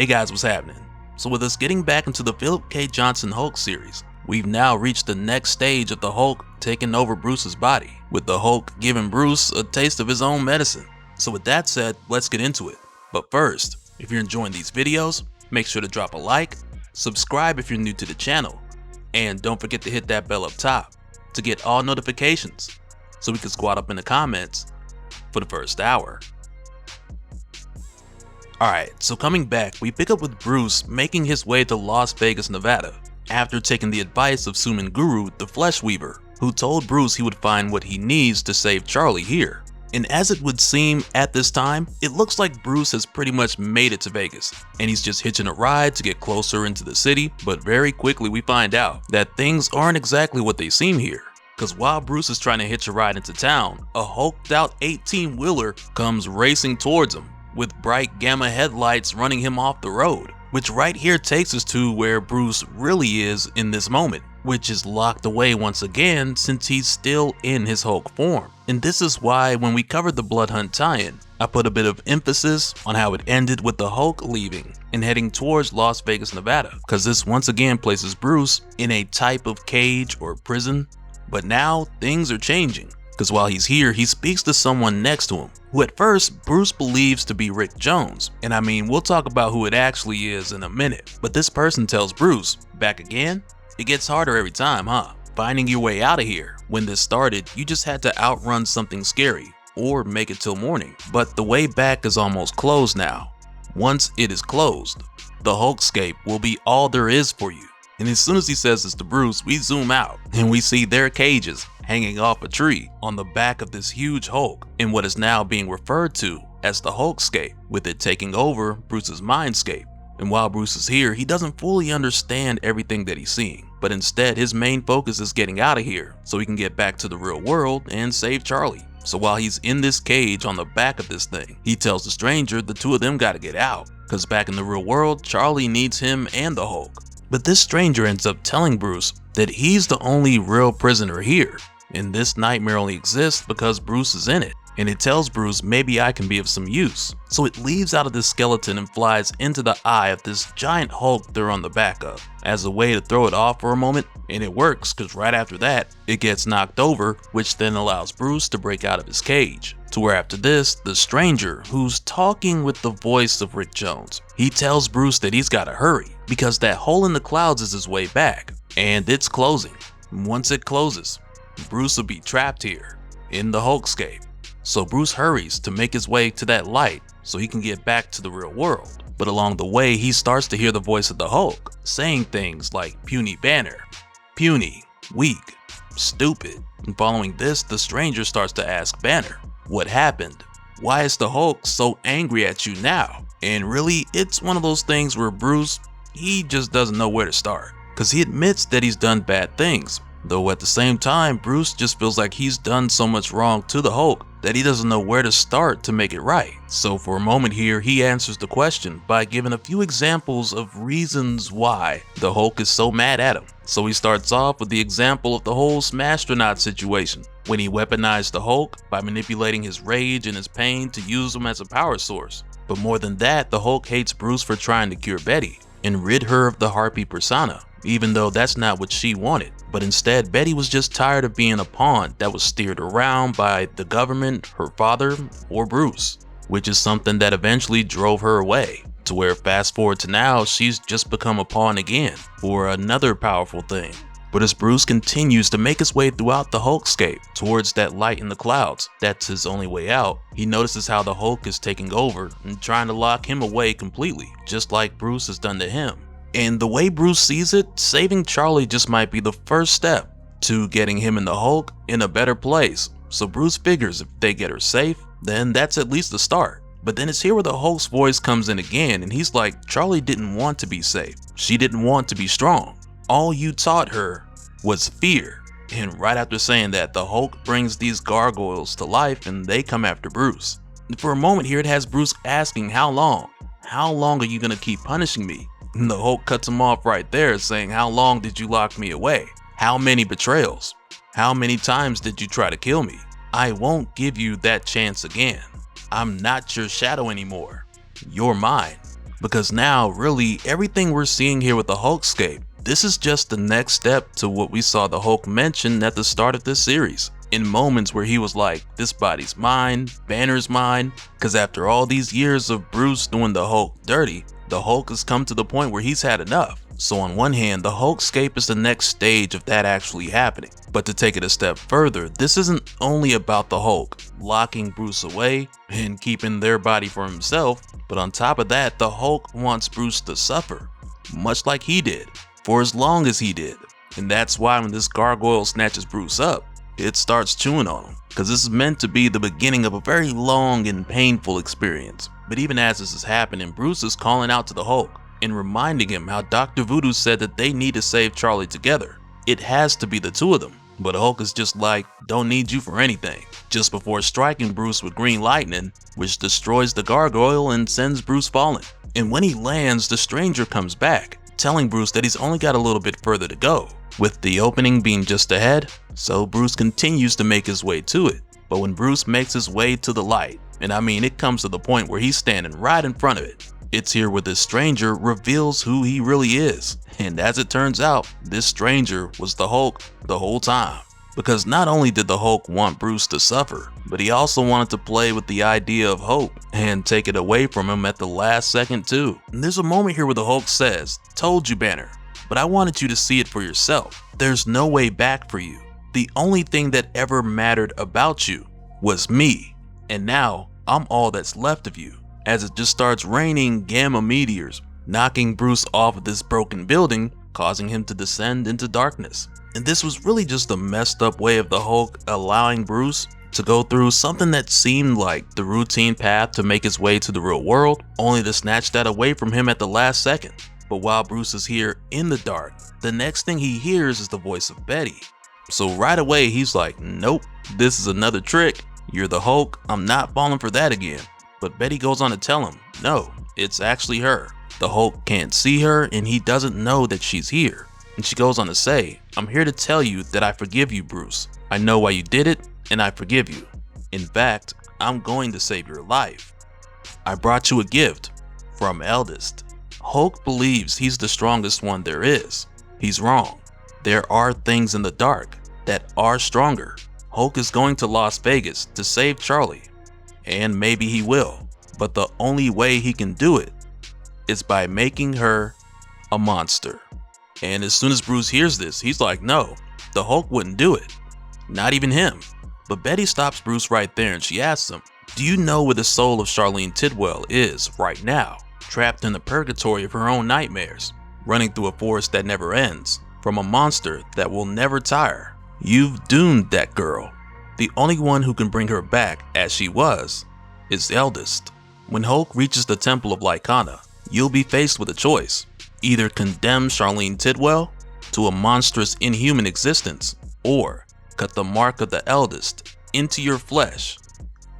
Hey guys, what's happening? So with us getting back into the Philip K. Johnson Hulk series, we've now reached the next stage of the Hulk taking over Bruce's body, with the Hulk giving Bruce a taste of his own medicine. So with that said, let's get into it. But first, if you're enjoying these videos, make sure to drop a like, subscribe if you're new to the channel, and don't forget to hit that bell up top to get all notifications so we can squad up in the comments for the first hour. Alright, so coming back, we pick up with Bruce making his way to Las Vegas, Nevada, after taking the advice of Suman Guru, the Flesh Weaver, who told Bruce he would find what he needs to save Charlie here. And as it would seem at this time, it looks like Bruce has pretty much made it to Vegas, and he's just hitching a ride to get closer into the city, but very quickly we find out that things aren't exactly what they seem here. Cause while Bruce is trying to hitch a ride into town, a hulked out 18-wheeler comes racing towards him, with bright gamma headlights running him off the road, which right here takes us to where Bruce really is in this moment, which is locked away once again since he's still in his Hulk form. And this is why when we covered the Blood Hunt tie-in, I put a bit of emphasis on how it ended with the Hulk leaving and heading towards Las Vegas, Nevada, because this once again places Bruce in a type of cage or prison. But now things are changing, because while he's here, he speaks to someone next to him, who at first Bruce believes to be Rick Jones. And I mean, we'll talk about who it actually is in a minute. But this person tells Bruce, back again? It gets harder every time, huh? Finding your way out of here. When this started, you just had to outrun something scary, or make it till morning. But the way back is almost closed now. Once it is closed, the Hulkscape will be all there is for you. And as soon as he says this to Bruce, we zoom out and we see their cages hanging off a tree on the back of this huge Hulk in what is now being referred to as the Hulkscape, with it taking over Bruce's mindscape. And while Bruce is here, he doesn't fully understand everything that he's seeing, but instead his main focus is getting out of here so he can get back to the real world and save Charlie. So while he's in this cage on the back of this thing, he tells the stranger the two of them gotta get out, cause back in the real world, Charlie needs him and the Hulk. But this stranger ends up telling Bruce that he's the only real prisoner here, and this nightmare only exists because Bruce is in it. And it tells Bruce maybe I can be of some use. So it leaves out of this skeleton and flies into the eye of this giant Hulk they're on the back of, as a way to throw it off for a moment, and it works because right after that, it gets knocked over, which then allows Bruce to break out of his cage. To where after this, the stranger, who's talking with the voice of Rick Jones, he tells Bruce that he's gotta hurry, because that hole in the clouds is his way back, and it's closing. Once it closes, Bruce will be trapped here, in the Hulkscape. So Bruce hurries to make his way to that light so he can get back to the real world. But along the way, he starts to hear the voice of the Hulk, saying things like puny Banner, puny, weak, stupid. And following this, the stranger starts to ask Banner, what happened? Why is the Hulk so angry at you now? And really, it's one of those things where Bruce, he just doesn't know where to start, because he admits that he's done bad things. Though at the same time, Bruce just feels like he's done so much wrong to the Hulk that he doesn't know where to start to make it right. So for a moment here, he answers the question by giving a few examples of reasons why the Hulk is so mad at him. So he starts off with the example of the whole Smastronaut situation, when he weaponized the Hulk by manipulating his rage and his pain to use him as a power source. But more than that, the Hulk hates Bruce for trying to cure Betty and rid her of the Harpy persona, even though that's not what she wanted. But instead, Betty was just tired of being a pawn that was steered around by the government, her father, or Bruce, which is something that eventually drove her away. To where fast forward to now, she's just become a pawn again for another powerful thing. But as Bruce continues to make his way throughout the Hulkscape towards that light in the clouds, that's his only way out, he notices how the Hulk is taking over and trying to lock him away completely, just like Bruce has done to him. And the way Bruce sees it, saving Charlie just might be the first step to getting him and the Hulk in a better place. So Bruce figures if they get her safe, then that's at least the start. But then it's here where the Hulk's voice comes in again, and he's like, Charlie didn't want to be safe. She didn't want to be strong. All you taught her was fear. And right after saying that, the Hulk brings these gargoyles to life and they come after Bruce. And for a moment here, it has Bruce asking, how long? How long are you gonna keep punishing me? And the Hulk cuts him off right there, saying, how long did you lock me away? How many betrayals? How many times did you try to kill me? I won't give you that chance again. I'm not your shadow anymore. You're mine. Because now, really, everything we're seeing here with the Hulkscape, this is just the next step to what we saw the Hulk mention at the start of this series. In moments where he was like, this body's mine, Banner's mine, because after all these years of Bruce doing the Hulk dirty, the Hulk has come to the point where he's had enough. So on one hand, the Hulkscape is the next stage of that actually happening. But to take it a step further, this isn't only about the Hulk locking Bruce away and keeping their body for himself, but on top of that, the Hulk wants Bruce to suffer, much like he did, for as long as he did. And that's why when this gargoyle snatches Bruce up, it starts chewing on him, because this is meant to be the beginning of a very long and painful experience. But even as this is happening, Bruce is calling out to the Hulk and reminding him how Dr. Voodoo said that they need to save Charlie together. It has to be the two of them, but Hulk is just like, don't need you for anything, just before striking Bruce with green lightning, which destroys the gargoyle and sends Bruce falling. And when he lands, the stranger comes back, telling Bruce that he's only got a little bit further to go, with the opening being just ahead. So Bruce continues to make his way to it. But when Bruce makes his way to the light, and I mean it comes to the point where he's standing right in front of it, it's here where this stranger reveals who he really is. And as it turns out, this stranger was the Hulk the whole time. Because not only did the Hulk want Bruce to suffer, but he also wanted to play with the idea of hope and take it away from him at the last second too. And there's a moment here where the Hulk says, "Told you, Banner, but I wanted you to see it for yourself. There's no way back for you. The only thing that ever mattered about you was me. And now I'm all that's left of you." As it just starts raining gamma meteors, knocking Bruce off of this broken building, causing him to descend into darkness. And this was really just a messed up way of the Hulk allowing Bruce to go through something that seemed like the routine path to make his way to the real world, only to snatch that away from him at the last second. But while Bruce is here in the dark, the next thing he hears is the voice of Betty. So right away he's like, nope, this is another trick. You're the Hulk, I'm not falling for that again. But Betty goes on to tell him, no, it's actually her. The Hulk can't see her and he doesn't know that she's here. And she goes on to say, I'm here to tell you that I forgive you, Bruce. I know why you did it and I forgive you. In fact, I'm going to save your life. I brought you a gift from Eldest. Hulk believes he's the strongest one there is. He's wrong. There are things in the dark that are stronger. Hulk is going to Las Vegas to save Charlie. And maybe he will, but the only way he can do it is by making her a monster. And as soon as Bruce hears this, he's like, no, the Hulk wouldn't do it. Not even him. But Betty stops Bruce right there and she asks him, do you know where the soul of Charlene Tidwell is right now? Trapped in the purgatory of her own nightmares, running through a forest that never ends, from a monster that will never tire. You've doomed that girl. The only one who can bring her back as she was is Eldest. When Hulk reaches the Temple of Lycana, you'll be faced with a choice. Either condemn Charlene Tidwell to a monstrous inhuman existence, or cut the mark of the Eldest into your flesh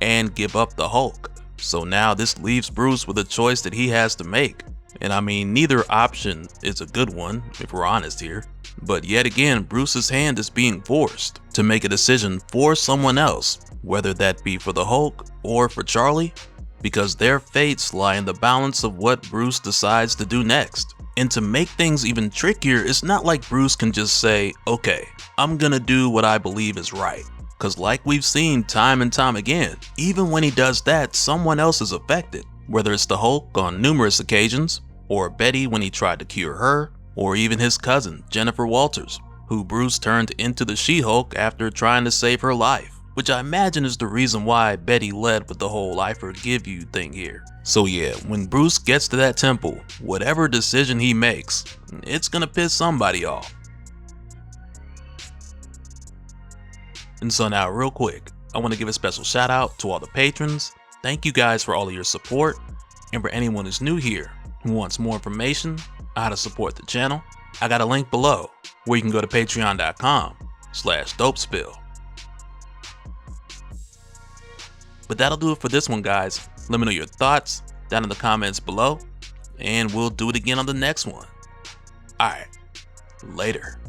and give up the Hulk. So now this leaves Bruce with a choice that he has to make. And I mean, neither option is a good one, if we're honest here. But yet again, Bruce's hand is being forced to make a decision for someone else, whether that be for the Hulk or for Charlie, because their fates lie in the balance of what Bruce decides to do next. And to make things even trickier, it's not like Bruce can just say, okay, I'm gonna do what I believe is right. Because like we've seen time and time again, even when he does that, someone else is affected. Whether it's the Hulk on numerous occasions, or Betty when he tried to cure her, or even his cousin, Jennifer Walters, who Bruce turned into the She-Hulk after trying to save her life. Which I imagine is the reason why Betty led with the whole I forgive you thing here. So yeah, when Bruce gets to that temple, whatever decision he makes, it's gonna piss somebody off. And so now real quick, I want to give a special shout out to all the patrons. Thank you guys for all of your support. And for anyone who's new here who wants more information on how to support the channel, I got a link below where you can go to patreon.com/dopespill. But that'll do it for this one, guys. Let me know your thoughts down in the comments below, and we'll do it again on the next one. Alright, later.